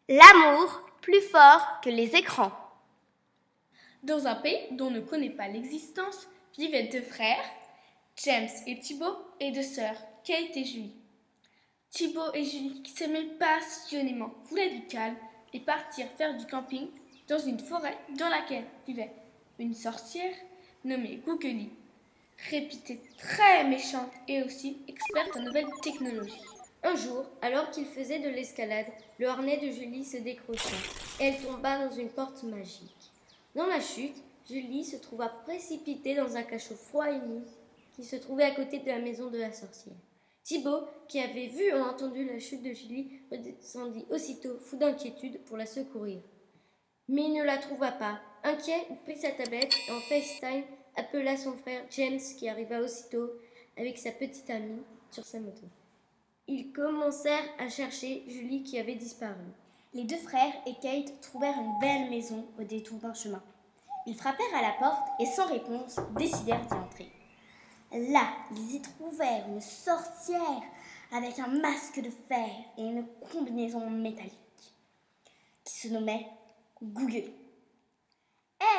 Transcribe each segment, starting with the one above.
L'amour plus fort que les écrans. Dans un pays dont on ne connaît pas l'existence, vivaient deux frères, James et Thibaut, et deux sœurs, Kate et Julie. Thibaut et Julie, qui s'aimaient passionnément, voulaient du calme et partirent faire du camping dans une forêt dans laquelle vivait une sorcière nommée Googly, réputée très méchante et aussi experte en nouvelles technologies. Un jour, alors qu'il faisait de l'escalade, le harnais de Julie se décrocha et elle tomba dans une porte magique. Dans la chute, Julie se trouva précipitée dans un cachot froid et nu qui se trouvait à côté de la maison de la sorcière. Thibaut, qui avait vu et entendu la chute de Julie, redescendit aussitôt, fou d'inquiétude, pour la secourir. Mais il ne la trouva pas. Inquiet, il prit sa tablette et en FaceTime appela son frère James qui arriva aussitôt avec sa petite amie sur sa moto. Ils commencèrent à chercher Julie qui avait disparu. Les deux frères et Kate trouvèrent une belle maison au détour d'un chemin. Ils frappèrent à la porte et sans réponse décidèrent d'y entrer. Là, ils y trouvèrent une sorcière avec un masque de fer et une combinaison métallique qui se nommait Google.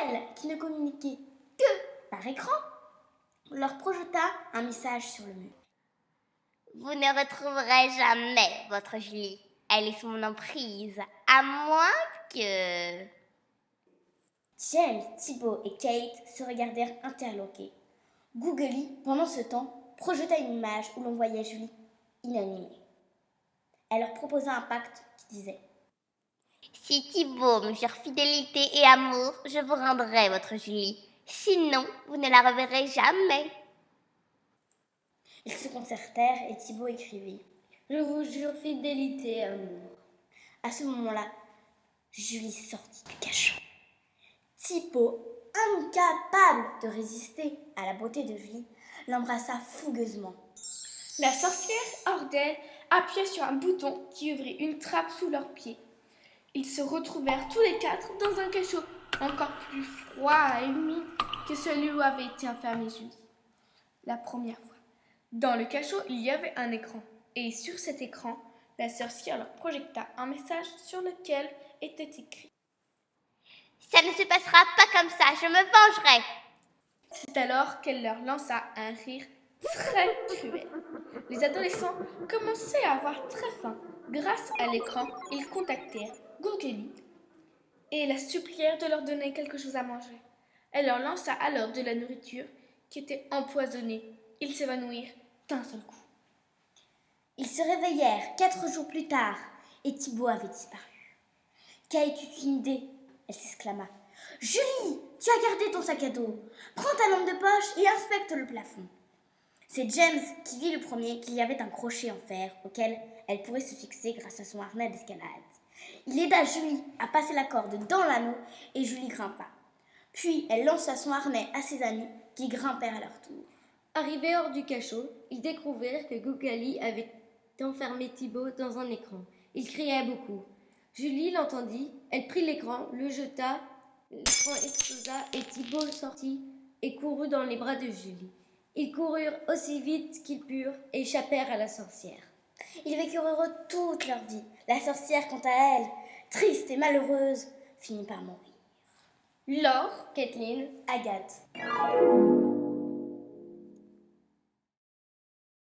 Elle, qui ne communiquait que par écran, leur projeta un message sur le mur. Vous ne retrouverez jamais votre Julie. Elle est sous mon emprise, à moins que... James, Thibaut et Kate se regardèrent interloqués. Googly, pendant ce temps, projeta une image où l'on voyait Julie inanimée. Elle leur proposa un pacte qui disait « Si Thibaut me jure fidélité et amour, je vous rendrai votre Julie. Sinon, vous ne la reverrez jamais. » Ils se concertèrent et Thibaut écrivit « Je vous jure fidélité et amour. » À ce moment-là, Julie sortit du cachot. Thibaut, incapable de résister à la beauté de Julie, l'embrassa fougueusement. La sorcière, hors d'elle, appuya sur un bouton qui ouvrit une trappe sous leurs pieds. Ils se retrouvèrent tous les quatre dans un cachot encore plus froid et humide que celui où avait été enfermé Julie la première fois. Dans le cachot, il y avait un écran, et sur cet écran, la sorcière leur projeta un message sur lequel était écrit « Ça ne se passera pas comme ça, je me vengerai !» C'est alors qu'elle leur lança un rire très cruel. Les adolescents commençaient à avoir très faim. Grâce à l'écran, ils contactèrent Googly et la supplièrent de leur donner quelque chose à manger. Elle leur lança alors de la nourriture qui était empoisonnée. Ils s'évanouirent d'un seul coup. Ils se réveillèrent 4 jours plus tard et Thibaut avait disparu. Kate eut une idée. Elle s'exclama « Julie, tu as gardé ton sac à dos. Prends ta lampe de poche et inspecte le plafond. » C'est James qui vit le premier qu'il y avait un crochet en fer auquel elle pourrait se fixer grâce à son harnais d'escalade. Il aida Julie à passer la corde dans l'anneau et Julie grimpa. Puis elle lança son harnais à ses amis qui grimpèrent à leur tour. Arrivés hors du cachot, ils découvrirent que Googly avait enfermé Thibaut dans un écran. Il criait beaucoup. Julie l'entendit, elle prit l'écran, le jeta, l'écran explosa et Thibaut sortit et courut dans les bras de Julie. Ils coururent aussi vite qu'ils purent et échappèrent à la sorcière. Ils vécurent heureux toute leur vie. La sorcière, quant à elle, triste et malheureuse, finit par mourir. Laure, Kathleen, Agathe.